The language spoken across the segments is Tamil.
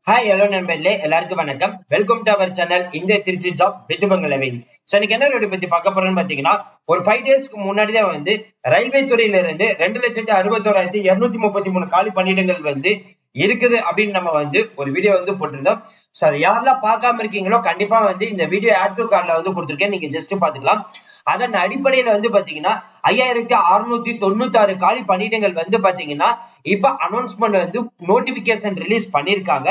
ஹாய் ஹலோ நண்பர்களே, எல்லாருக்கும் வணக்கம். வெல்கம் டு அவர் சேனல் இந்த திருச்சி ஜாப் வித்துமங்கலவில். சோ இன்னைக்கு என்ன வீடியோ பத்தி பார்க்க போறோம்னு பாத்தீங்கன்னா, ஒரு 5 டேஸ்க்கு முன்னாடி தான் வந்து ரயில்வே துறையில இருந்து 2,61,233 காலி பணியிடங்கள் வந்து இருக்குது அப்படின்னு நம்ம வந்து ஒரு வீடியோ வந்து போட்டிருந்தோம். சோ அதை யாரெல்லாம் பார்க்காம இருக்கீங்களோ கண்டிப்பா வந்து இந்த வீடியோ ஆட் டு கார்ட்ல வந்து கொடுத்திருக்கேன், நீங்க ஜஸ்ட் பாத்துக்கலாம். அதன் அடிப்படையில வந்து பாத்தீங்கன்னா 5,696 காலி பணியிடங்கள் வந்து பாத்தீங்கன்னா இப்ப அனௌன்ஸ்மெண்ட் வந்து நோட்டிபிகேஷன் ரிலீஸ் பண்ணிருக்காங்க.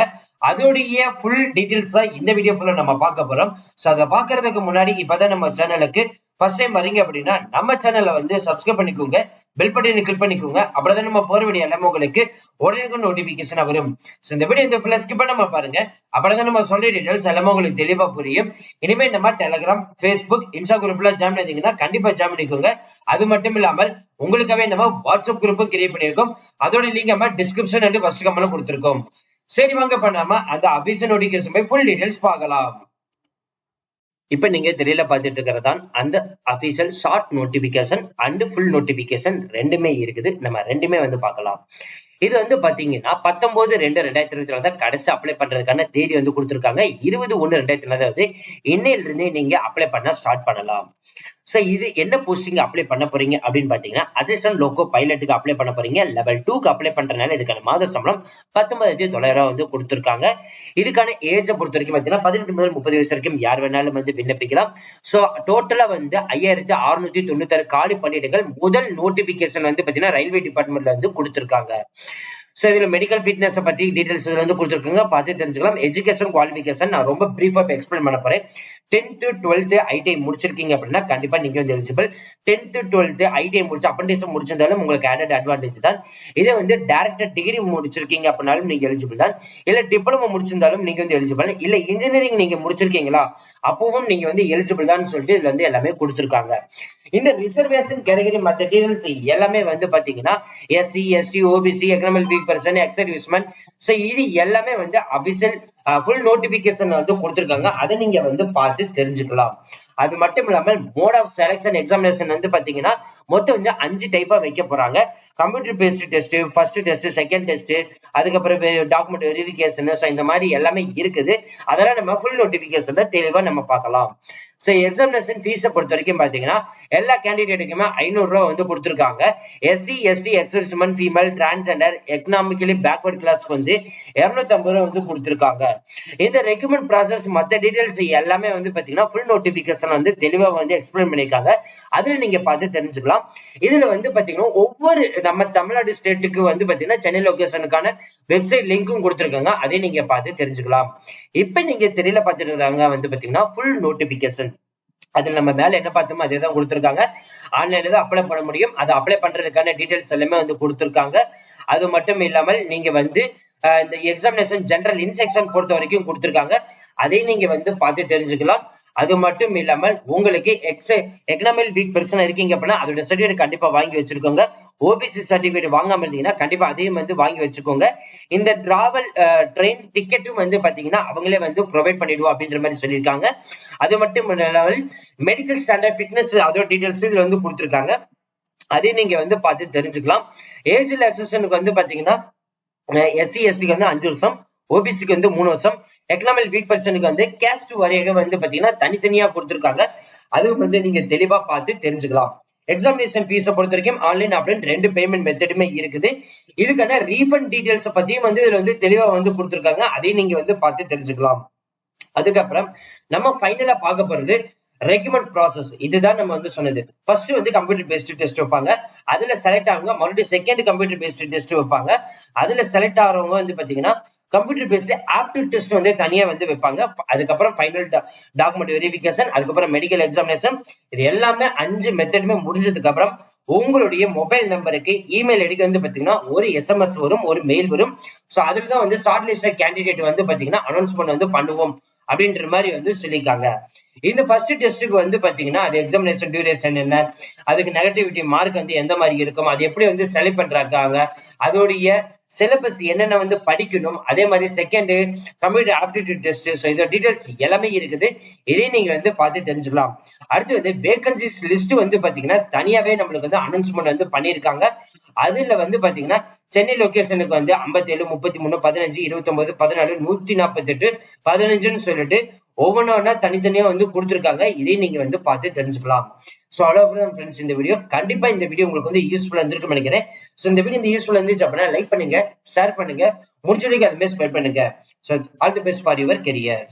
அதோடைய ஃபுல் டீடைல்ஸ் தான் இந்த வீடியோ ஃபுல்லா நம்ம பார்க்க போறோம். சோ அதை பாக்குறதுக்கு முன்னாடி இப்பதான் நம்ம சேனலுக்கு ஃபர்ஸ்ட் டைம் வரீங்க அப்படின்னா நம்ம சேனலை வந்து சப்ஸ்கிரைப் பண்ணிக்கோங்க, பெல் பட்டனை கிளிக் பண்ணிக்கோங்க. அப்படிதான் நம்ம போற வீடியோ எல்லாமே உங்களுக்கு உடனே நோட்டிபிகேஷன் வரும். சோ இந்த வீடியோ இந்த ஃபுல்லா ஸ்கிப் பண்ணாம பாருங்க, அப்படிதான் நம்ம சொல்ற டீடைல்ஸ் எல்லாமே உங்களுக்கு தெளிவா புரியும். இனிமே நம்ம டெலிகிராம், ஃபேஸ்புக், இன்ஸ்டா குரூப்ல ஜாயின் பண்ணீங்கன்னா கண்டிப்பா ஜாயின் பண்ணிக்கோங்க. அது மட்டும் இல்லாமல் உங்களுக்காகவே நம்ம வாட்ஸ்அப் குரூப் கிரியேட் பண்ணிருக்கோம். அதோட லிங்க் நம்ம டிஸ்கிரிப்ஷன் அண்ட் ஃபர்ஸ்ட் கமெண்ட்ல கொடுத்திருக்கோம். சரி வாங்க பண்ணாம அந்த அபிஷன் நோட்டிபிகேஷன் போய் ஃபுல் டீடைல்ஸ் பார்க்கலாம். இப்ப நீங்க தெரியல பார்த்துட்டு இருக்கிறதான் அந்த official short notification and full notification ரெண்டுமே இருக்குது. நம்ம ரெண்டுமே வந்து பார்க்கலாம். இது வந்து பாத்தீங்கன்னா 19/2/2024 தான் கடைசி அப்ளை பண்றதுக்கான தேதி வந்து கொடுத்திருக்காங்க. 20/1/2024 அதாவது இன்னையில இருந்தே நீங்க அப்ளை பண்ண ஸ்டார்ட் பண்ணலாம். சோ இது என்ன போஸ்டிங் அப்ளை பண்ண போறீங்க அப்படின்னு பாத்தீங்கன்னா, அசிஸ்டன்ட் லோகோ பைலட்டுக்கு அப்ளை பண்ண போறீங்க. லெவல் 2க்கு அப்ளை பண்றதுனால இதுக்கான மாத சம்பளம் 19,900 வந்து கொடுத்திருக்காங்க. இதுக்கான ஏஜ் பொறுத்த வரைக்கும் பாத்தீங்கன்னா 18 முதல் 30 வயசு வரைக்கும் யார் வேணாலும் வந்து விண்ணப்பிக்கலாம். சோ டோட்டலா வந்து 5,696 காலி பணியிடங்கள் முதல் நோட்டிபிகேஷன் வந்து பாத்தீங்கன்னா ரயில்வே டிபார்ட்மெண்ட்ல வந்து கொடுத்திருக்காங்க. சோ இதுல மெடிக்கல் ஃபிட்னஸ் பத்தி டீடைல்ஸ் வந்து கொடுத்திருக்காங்க, பார்த்து தெரிஞ்சுக்கலாம். எஜுகேஷன் குவாலிஃபிகேஷன் நான் ரொம்ப பிரீஃபா எக்ஸ்பிளைன் பண்ண போறேன். 10th 12th ஐடிஐ முடிச்சிருக்கீங்க அப்படின்னா கண்டிப்பா நீங்க வந்து எலிஜிபிள். 10th 12th ஐடிஐ முடிச்சு அப்ரண்டிஸ் முடிச்சிருந்தாலும் உங்களுக்கு ஆடட் அட்வான்டேஜ் தான். இதே வந்து டைரக்டர் டிகிரி முடிச்சிருக்கீங்க அப்படின்னாலும் நீங்க எலிஜிபிள் தான். இல்ல டிப்ளமோ முடிச்சிருந்தாலும் நீங்க வந்து எலிஜிபிள். இல்ல இன்ஜினியரிங் நீங்க முடிச்சிருக்கீங்களா அப்பவும் நீங்க வந்து எலிஜிபிள் தான் சொல்லிட்டு இதுல வந்து எல்லாமே கொடுத்திருக்காங்க. இந்த ரிசர்வேஷன் கேட்டகரி மற்ற டீடைல்ஸ் எல்லாமே வந்து பாத்தீங்கன்னா SC, ST, OBC, economic weak person, ex serviceman, so இது எல்லாமே வந்து அபிஷியல் ஃபுல் நோட்டிபிகேஷன் வந்து கொடுத்திருக்காங்க. அதை நீங்க வந்து பார்த்து தெரிஞ்சுக்கலாம். அது மட்டும் இல்லாமல் மோட் ஆஃப் செலக்ஷன் எக்ஸாமினேஷன் வந்து பாத்தீங்கன்னா மொத்தம் வந்து 5 டைப்பா வைக்க போறாங்க. Computer based test, first test, second test, அதுக்கப்புறம் டாக்குமெண்ட் வெரிஃபிகேஷன், இந்த மாதிரி எல்லாமே இருக்குது. அதெல்லாம் நம்ம ஃபுல் நோட்டிபிகேஷன்ல தெளிவா நம்ம பார்க்கலாம். சோ எக்ஸாமினேஷன் ஃபீஸை பொறுத்த வரைக்கும் பாத்தீங்கன்னா எல்லா கேண்டிடேட்டுக்குமே 500 ரூபாய் வந்து கொடுத்திருக்காங்க. SC, ST, ex serviceman, female, transgender, economically backward கிளாஸ்க்கு வந்து 250 ரூபாய் வந்து கொடுத்திருக்காங்க. இந்த ரெக்ரூட்மெண்ட் ப்ராசஸ் மத்த டீடைல்ஸ் எல்லாமே வந்து பாத்தீங்கன்னா ஃபுல் நோட்டிபிகேஷன் வந்து தெளிவா வந்து எக்ஸ்பிளைன் பண்ணிருக்காங்க. அதுல நீங்க பார்த்து தெரிஞ்சுக்கலாம். இதுல வந்து பாத்தீங்கன்னா ஒவ்வொரு நம்ம தமிழ்நாடு ஸ்டேட்டுக்கு வந்து பாத்தீங்கன்னா சென்னை லொகேஷனுக்கான வெப்சைட் லிங்க்கும் கொடுத்திருக்காங்க. அதை நீங்க பார்த்து தெரிஞ்சுக்கலாம். இப்ப நீங்க தெரியல பார்த்துட்டு இருக்காங்க வந்து பாத்தீங்கன்னா ஃபுல் நோட்டிபிகேஷன். அதுல நம்ம மேல என்ன பார்த்தோமோ அதே தான் கொடுத்திருக்காங்க. ஆன்லைன்ல தான் அப்ளை பண்ண முடியும். அதை அப்ளை பண்றதுக்கான டீடைல்ஸ் எல்லாமே வந்து கொடுத்திருக்காங்க. அது மட்டும் இல்லாமல் நீங்க வந்து இந்த எக்ஸாமினேஷன் ஜெனரல் இன்ஸ்ட்ரக்ஷன் பொறுத்த வரைக்கும் கொடுத்திருக்காங்க. அதை நீங்க வந்து பார்த்து தெரிஞ்சுக்கலாம். அது மட்டும் இல்லாமல் உங்களுக்கு எக்கனாமிக் வீக் பர்சன் இருக்கீங்க அப்படின்னா அதோட சர்டிபிகேட் கண்டிப்பா வாங்கி வச்சிருக்கோங்க. ஓபிசி சர்டிபிகேட் வாங்காம இருந்தீங்கன்னா கண்டிப்பா அதையும் வந்து வாங்கி வச்சுக்கோங்க. இந்த டிராவல் ட்ரெயின் டிக்கெட்டும் வந்து பாத்தீங்கன்னா அவங்களே வந்து ப்ரொவைட் பண்ணிடுவோம் அப்படின்ற மாதிரி சொல்லியிருக்காங்க. அது மட்டும் இல்லாமல் மெடிக்கல் ஸ்டாண்டர்ட் ஃபிட்னஸ் அதோட டீடைல்ஸ் இதுல வந்து கொடுத்திருக்காங்க. அதையும் நீங்க வந்து பார்த்து தெரிஞ்சுக்கலாம். ஏஜ் ரிலாக்சேஷனுக்கு வந்து பாத்தீங்கன்னா எஸ்சி, எஸ்டிக்கு வந்து 5 வருஷம், ஓபிசிக்கு வந்து 3 வருஷம், எக்கனாமிக் வீக் பர்சனுக்கு வந்து கேஸ்ட் வாரியாக வந்து பாத்தீங்கன்னா தனித்தனியா கொடுத்திருக்காங்க. அதுவும் வந்து நீங்க தெளிவா பார்த்து தெரிஞ்சுக்கலாம். எக்ஸாமினேஷன் ஃபீஸை பொறுத்த வரைக்கும் ஆன்லைன், ஆஃப்லைன் 2 பேமெண்ட் மெத்தடுமே இருக்குது. இதுக்கான ரீஃபண்ட் டீடைல்ஸ் பத்தியும் வந்து இதுல வந்து தெளிவா வந்து கொடுத்திருக்காங்க. அதையும் நீங்க வந்து பார்த்து தெரிஞ்சுக்கலாம். அதுக்கப்புறம் நம்ம ஃபைனலா பார்க்க போறது ரெக்ரூட்மெண்ட் ப்ராசஸ். இதுதான் நம்ம வந்து சொன்னது. ஃபர்ஸ்ட் வந்து கம்ப்யூட்டர் பேஸ்ட் டெஸ்ட் வைப்பாங்க. அதுல செலக்ட் ஆகுங்க மறுபடியும் செகண்ட் கம்ப்யூட்டர் பேஸ்ட் டெஸ்ட் வைப்பாங்க. அதுல செலக்ட் ஆகிறவங்க வந்து பாத்தீங்கன்னா கம்ப்யூட்டர் பேஸ்ட் ஆப்டிடியூட் டெஸ்ட் வந்து தனியா வந்து வைப்பாங்க. அதுக்கப்புறம் ஃபைனல் டாக்குமெண்ட் வெரிஃபிகேஷன், அதுக்கப்புறம் மெடிக்கல் எக்ஸாமினேஷன், இது எல்லாமே 5 மெத்தடுமே முடிஞ்சதுக்கு அப்புறம் உங்களுடைய மொபைல் நம்பருக்கு இமெயில் ஐடிக்கு வந்து பாத்தீங்கன்னா ஒரு எஸ்எம்எஸ் வரும், ஒரு மெயில் வரும். சோ அதுல தான் வந்து ஷார்ட் லிஸ்ட் கேண்டிடேட் வந்து பாத்தீங்கன்னா அனௌன்ஸ்மெண்ட் வந்து பண்ணுவோம் அப்படின்ற மாதிரி வந்து சொல்லியிருக்காங்க. இந்த ஃபர்ஸ்ட் டெஸ்ட்டுக்கு வந்து பாத்தீங்கன்னா அது எக்ஸாமினேஷன் டியூரேஷன் என்ன, அதுக்கு நெகட்டிவிட்டி மார்க் வந்து எந்த மாதிரி இருக்கும், அது எப்படி வந்து செலக்ட் பண்றாங்க, அதோடைய சிலபஸ் என்னென்ன வந்து படிக்கணும், அதே மாதிரி second computer aptitude test, so இதோட டீடைல்ஸ் எல்லாமே இருக்குது. இதையும் நீங்க வந்து பார்த்து தெரிஞ்சுக்கலாம். அடுத்து வந்து வேகன்சிஸ் லிஸ்ட் வந்து பாத்தீங்கன்னா தனியாவே நம்மளுக்கு வந்து அனௌன்ஸ்மெண்ட் வந்து பண்ணிருக்காங்க. அதுல வந்து பாத்தீங்கன்னா சென்னை லொகேஷனுக்கு வந்து 57, 33, 15, 29, 14, 148, 15ன்னு சொல்லிட்டு ஒவ்வொன்னா தனித்தனியா வந்து கொடுத்துருக்காங்க. இதையும் நீங்க வந்து பார்த்து தெரிஞ்சுக்கலாம். சோ அவ்வளவுதான் ஃப்ரெண்ட்ஸ் இந்த வீடியோ. கண்டிப்பா இந்த வீடியோ உங்களுக்கு வந்து யூஸ்ஃபுல்லா இருந்திருக்கும்னு நினைக்கிறேன். சோ இந்த வீடியோ யூஸ்ஃபுல்லா இருந்துச்சு அப்படின்னா லைக் பண்ணுங்க, ஷேர் பண்ணுங்க, முடிஞ்ச வரைக்கும் அதுமே ஸ்ப்ரெட் பண்ணுங்க. So all the best for your career.